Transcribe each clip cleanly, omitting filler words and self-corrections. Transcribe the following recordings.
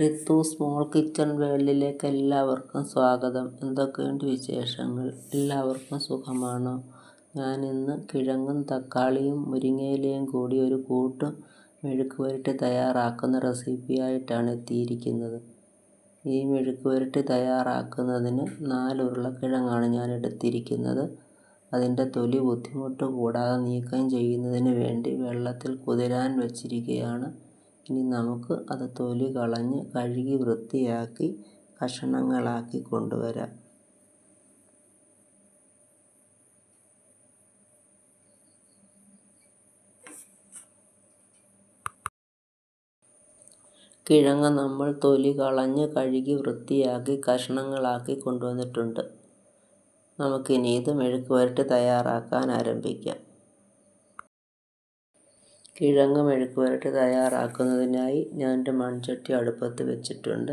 Rithu small kitchen വേൾഡിലേക്ക് എല്ലാവർക്കും സ്വാഗതം. എന്തൊക്കെയുണ്ട് വിശേഷങ്ങൾ? എല്ലാവർക്കും സുഖമാണോ? ഞാനിന്ന് കിഴങ്ങും തക്കാളിയും മുരിങ്ങയിലയും കൂടി ഒരു കൂട്ട് മെഴുക്ക് പുരട്ടി തയ്യാറാക്കുന്ന റെസിപ്പിയായിട്ടാണ് എത്തിയിരിക്കുന്നത്. ഈ മെഴുക്ക് പുരട്ടി തയ്യാറാക്കുന്നതിന് 4 ഉരുളക്കിഴങ്ങാണ് ഞാൻ എടുത്തിരിക്കുന്നത്. അതിൻ്റെ തൊലി ബുദ്ധിമുട്ട് കൂടാതെ നീക്കം ചെയ്യുന്നതിന് വേണ്ടി വെള്ളത്തിൽ കുതിരാൻ വച്ചിരിക്കുകയാണ്. ഇനി നമുക്ക് അത് തൊലി കളഞ്ഞ് കഴുകി വൃത്തിയാക്കി കഷണങ്ങളാക്കി കൊണ്ടുവരാം. കിഴങ്ങ് നമ്മൾ തൊലി കളഞ്ഞ് കഴുകി വൃത്തിയാക്കി കഷണങ്ങളാക്കി കൊണ്ടുവന്നിട്ടുണ്ട്. നമുക്കിനി ഇത് മെഴുക്ക് പുരട്ടി തയ്യാറാക്കാൻ ആരംഭിക്കാം. കിഴങ്ങ് മെഴുക്ക് പുരട്ടി തയ്യാറാക്കുന്നതിനായി ഞാൻ ഒരു മൺചട്ടി അടുപ്പത്ത് വെച്ചിട്ടുണ്ട്.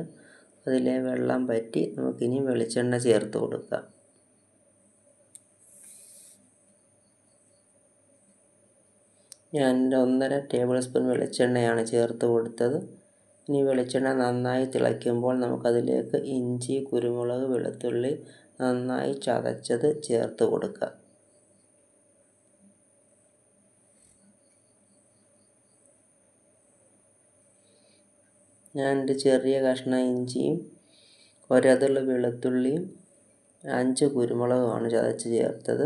അതിലെ വെള്ളം വറ്റി നമുക്കിനി വെളിച്ചെണ്ണ ചേർത്ത് കൊടുക്കാം. ഞാൻ 1.5 ടേബിൾ സ്പൂൺ വെളിച്ചെണ്ണയാണ് ചേർത്ത് കൊടുത്തത്. ഇനി വെളിച്ചെണ്ണ നന്നായി തിളയ്ക്കുമ്പോൾ നമുക്കതിലേക്ക് ഇഞ്ചി, കുരുമുളക്, വെളുത്തുള്ളി നന്നായി ചതച്ചത് ചേർത്ത് കൊടുക്കാം. ഞാൻ ഒരു ചെറിയ കഷ്ണം ഇഞ്ചിയും ഒരതള് വെളുത്തുള്ളിയും 5 കുരുമുളകുമാണ് ചതച്ച് ചേർത്തത്.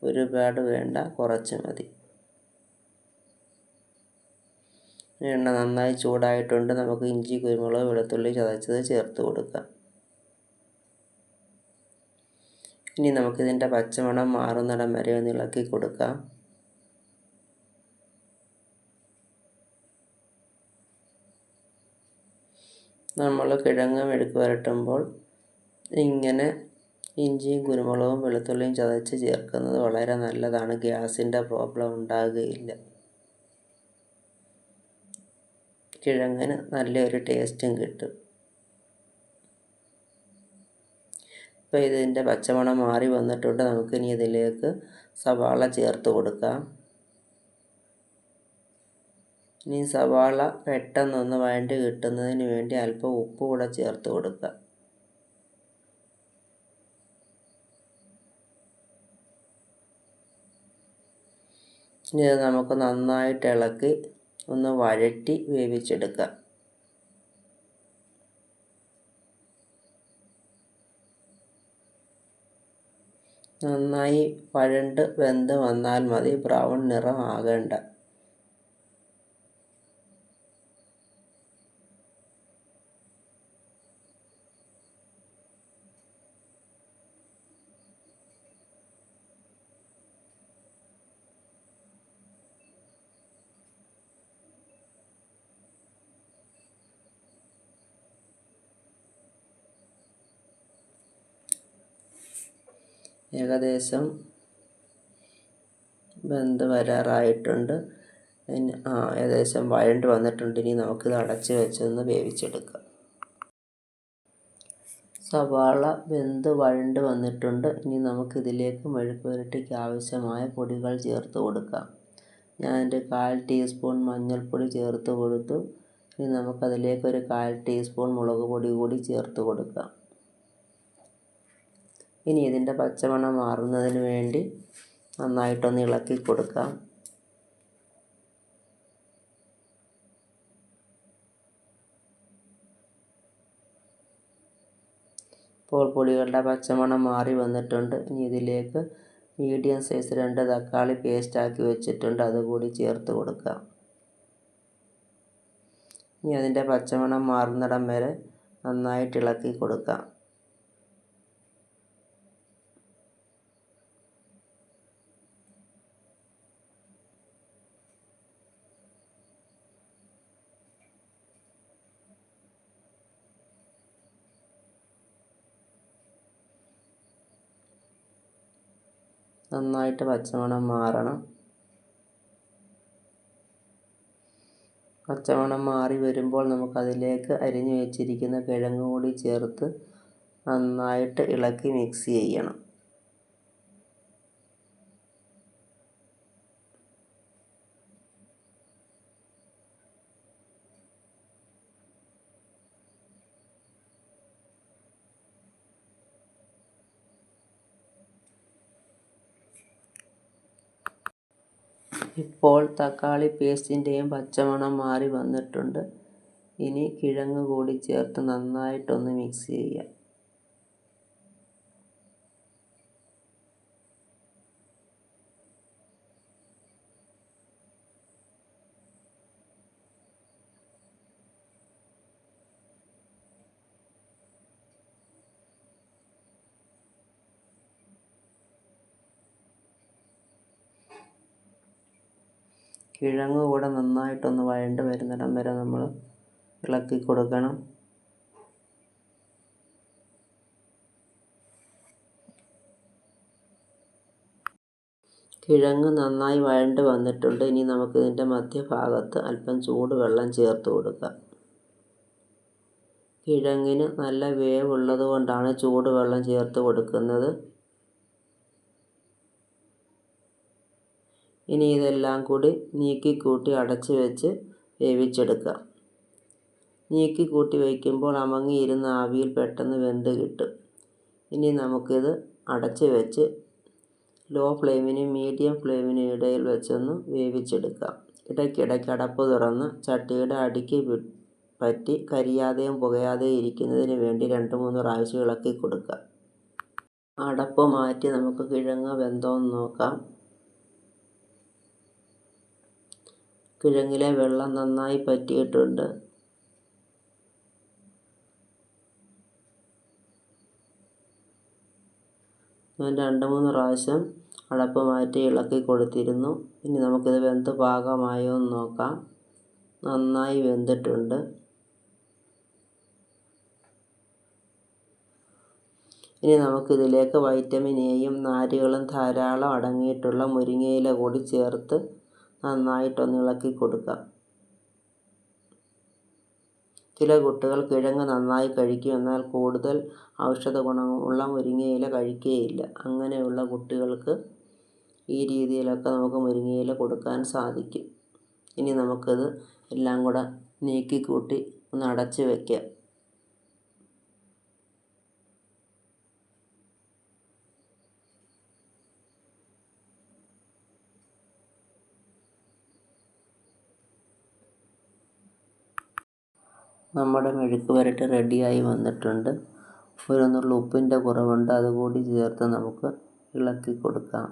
ഒരുപാട് വേണ്ട, കുറച്ച് മതി. എണ്ണ നന്നായി ചൂടായിട്ടുണ്ട്. നമുക്ക് ഇഞ്ചി, കുരുമുളക്, വെളുത്തുള്ളി ചതച്ചത് ചേർത്ത് കൊടുക്കാം. ഇനി നമുക്കിതിൻ്റെ പച്ചമണം മാറുന്നിടം വരെ ഒന്ന് ഇളക്കി കൊടുക്കാം. നമ്മൾ കിഴങ്ങ് മെഴുക്ക് പുരട്ടുമ്പോൾ ഇങ്ങനെ ഇഞ്ചിയും കുരുമുളകും വെളുത്തുള്ളിയും ചതച്ച് ചേർക്കുന്നത് വളരെ നല്ലതാണ്. ഗ്യാസിൻ്റെ പ്രോബ്ലം ഉണ്ടാകുകയില്ല. കിഴങ്ങിന് നല്ലൊരു ടേസ്റ്റും കിട്ടും. ഇപ്പോൾ ഇതിൻ്റെ പച്ചമണം മാറി വന്നിട്ടുണ്ട്. നമുക്കിനി ഇതിലേക്ക് സവാള ചേർത്ത് കൊടുക്കാം. ഇനി സവാള പെട്ടെന്നൊന്ന് വഴണ്ടി കിട്ടുന്നതിന് വേണ്ടി അല്പം ഉപ്പ് കൂടെ ചേർത്ത് കൊടുക്കുക. ഇനി ഇത് നമുക്ക് നന്നായിട്ട് ഇളക്കി ഒന്ന് വഴറ്റി വേവിച്ചെടുക്കാം. നന്നായി വഴണ്ട് വെന്ത് വന്നാൽ മതി, ബ്രൗൺ നിറം ആകേണ്ട. ഏകദേശം വെന്ത് വരാറായിട്ടുണ്ട്. ഏകദേശം വഴണ്ട് വന്നിട്ടുണ്ട്. ഇനി നമുക്കിത് അടച്ച് വെച്ചൊന്ന് വേവിച്ചെടുക്കാം. സവാള വെന്ത് വഴണ്ട് വന്നിട്ടുണ്ട്. ഇനി നമുക്കിതിലേക്ക് മെഴുക്ക് പുരട്ടിക്ക് ആവശ്യമായ പൊടികൾ ചേർത്ത് കൊടുക്കാം. ഞാൻ ഒരു 1/4 ടീസ്പൂൺ മഞ്ഞൾപ്പൊടി ചേർത്ത് കൊടുത്തു. ഇനി നമുക്കതിലേക്ക് ഒരു 1/4 ടീസ്പൂൺ മുളക് പൊടി കൂടി ചേർത്ത് കൊടുക്കാം. ഇനി ഇതിൻ്റെ പച്ചമണം മാറുന്നതിന് വേണ്ടി നന്നായിട്ടൊന്ന് ഇളക്കി കൊടുക്കാം. ഇപ്പോൾ പൊടികളുടെ പച്ചമണം മാറി വന്നിട്ടുണ്ട്. ഇനി ഇതിലേക്ക് മീഡിയം സൈസ് 2 തക്കാളി പേസ്റ്റാക്കി വെച്ചിട്ടുണ്ട്, അതുകൂടി ചേർത്ത് കൊടുക്കാം. ഇനി അതിൻ്റെ പച്ചമണം മാറുന്നിടം വരെ നന്നായിട്ട് ഇളക്കി കൊടുക്കാം. നന്നായിട്ട് പച്ചമണം മാറണം. പച്ചമണം മാറി വരുമ്പോൾ നമുക്കതിലേക്ക് അരിഞ്ഞു വെച്ചിരിക്കുന്ന കിഴങ്ങ് കൂടി ചേർത്ത് നന്നായിട്ട് ഇളക്കി മിക്സ് ചെയ്യണം. ഇപ്പോൾ തക്കാളി പേസ്റ്റിൻ്റെയും പച്ചമണം മാറി വന്നിട്ടുണ്ട്. ഇനി കിഴങ്ങ് കൂടി ചേർത്ത് നന്നായിട്ടൊന്ന് മിക്സ് ചെയ്യുക. കിഴങ്ങ് കൂടെ നന്നായിട്ടൊന്ന് വഴണ്ട് വരുന്നിടം വരെ നമ്മൾ ഇളക്കി കൊടുക്കണം. കിഴങ്ങ് നന്നായി വഴണ്ട് വന്നിട്ടുണ്ട്. ഇനി നമുക്കിതിൻ്റെ മധ്യഭാഗത്ത് അല്പം ചൂടുവെള്ളം ചേർത്ത് കൊടുക്കാം. കിഴങ്ങിന് നല്ല വേവുള്ളത് കൊണ്ടാണ് ചൂടുവെള്ളം ചേർത്ത് കൊടുക്കുന്നത്. ഇനി ഇതെല്ലാം കൂടി നീക്കിക്കൂട്ടി അടച്ച് വെച്ച് വേവിച്ചെടുക്കാം. നീക്കിക്കൂട്ടി വയ്ക്കുമ്പോൾ അമങ്ങിയിരുന്ന ആവിയിൽ പെട്ടെന്ന് വെന്ത് കിട്ടും. ഇനി നമുക്കിത് അടച്ച് വെച്ച് ലോ ഫ്ലെയിമിനും മീഡിയം ഫ്ലെയിമിനും ഇടയിൽ വെച്ചൊന്ന് വേവിച്ചെടുക്കാം. ഇടയ്ക്കിടയ്ക്ക് അടപ്പ് തുറന്ന് ചട്ടിയുടെ അടിക്ക് പറ്റി കരിയാതെയും പുകയാതെയും ഇരിക്കുന്നതിന് വേണ്ടി 2-3 പ്രാവശ്യം ഇളക്കി കൊടുക്കാം. അടപ്പ് മാറ്റി നമുക്ക് കിഴങ്ങ് വെന്തോന്ന് നോക്കാം. കിഴങ്ങിലെ വെള്ളം നന്നായി പറ്റിയിട്ടുണ്ട്. ഞാൻ 2-3 പ്രാവശ്യം അടപ്പ് മാറ്റി ഇളക്കി കൊടുത്തിരുന്നു. ഇനി നമുക്കിത് വെന്ത് പാകമായോ എന്ന് നോക്കാം. നന്നായി വെന്തിട്ടുണ്ട്. ഇനി നമുക്കിതിലേക്ക് വൈറ്റമിൻ എയും നാരുകളും ധാരാളം അടങ്ങിയിട്ടുള്ള മുരിങ്ങയില കൂടി ചേർത്ത് നന്നായിട്ടൊന്ന് ഇളക്കി കൊടുക്കാം. ചില കുട്ടികൾ കിഴങ്ങ് നന്നായി കഴിക്കും, എന്നാൽ കൂടുതൽ ഔഷധ ഗുണമുള്ള മുരിങ്ങയില കഴിക്കുകയില്ല. അങ്ങനെയുള്ള കുട്ടികൾക്ക് ഈ രീതിയിലൊക്കെ നമുക്ക് മുരിങ്ങയില കൊടുക്കാൻ സാധിക്കും. ഇനി നമുക്കിത് എല്ലാം കൂടെ നീക്കിക്കൂട്ടി ഒന്ന് അടച്ച് വയ്ക്കാം. നമ്മുടെ മെഴുക്ക് പുരട്ടി റെഡിയായി വന്നിട്ടുണ്ട്. ഒരു നുള്ളു ഉപ്പിൻ്റെ കുറവുണ്ട്, അതുകൂടി ചേർത്ത് നമുക്ക് ഇളക്കി കൊടുക്കാം.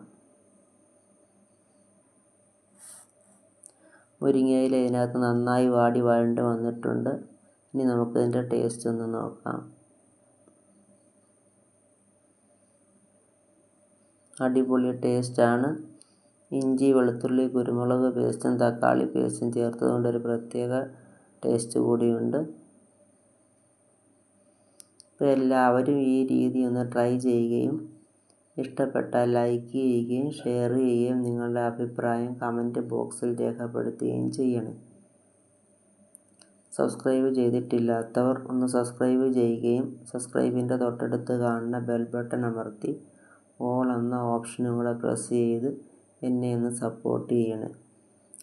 മുരിങ്ങയില ഇതിനകത്ത് നന്നായി വാടി വഴണ്ട് വന്നിട്ടുണ്ട്. ഇനി നമുക്കിതിൻ്റെ ടേസ്റ്റ് ഒന്ന് നോക്കാം. അടിപൊളി ടേസ്റ്റാണ്. ഇഞ്ചി, വെളുത്തുള്ളി, കുരുമുളക് പേസ്റ്റും തക്കാളി പേസ്റ്റും ചേർത്തതുകൊണ്ട് ഒരു പ്രത്യേക ടേസ്റ്റ് കൂടിയുണ്ട്. അപ്പോൾ എല്ലാവരും ഈ രീതി ഒന്ന് ട്രൈ ചെയ്യുകയും ഇഷ്ടപ്പെട്ടാൽ ലൈക്ക് ചെയ്യുകയും ഷെയർ ചെയ്യുകയും നിങ്ങളുടെ അഭിപ്രായം കമൻറ്റ് ബോക്സിൽ രേഖപ്പെടുത്തുകയും ചെയ്യണം. സബ്സ്ക്രൈബ് ചെയ്തിട്ടില്ലാത്തവർ ഒന്ന് സബ്സ്ക്രൈബ് ചെയ്യുകയും സബ്സ്ക്രൈബിൻ്റെ തൊട്ടടുത്ത് കാണുന്ന ബെൽ ബട്ടൺ അമർത്തി ഓൾ എന്ന ഓപ്ഷനും കൂടെ പ്രസ് ചെയ്ത് എന്നെ ഒന്ന് സപ്പോർട്ട് ചെയ്യണം.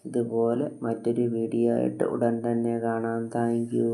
ഇതുപോലെ മറ്റൊരു വീഡിയോ ആയിട്ട് ഉടൻ തന്നെ കാണാം. Thank you.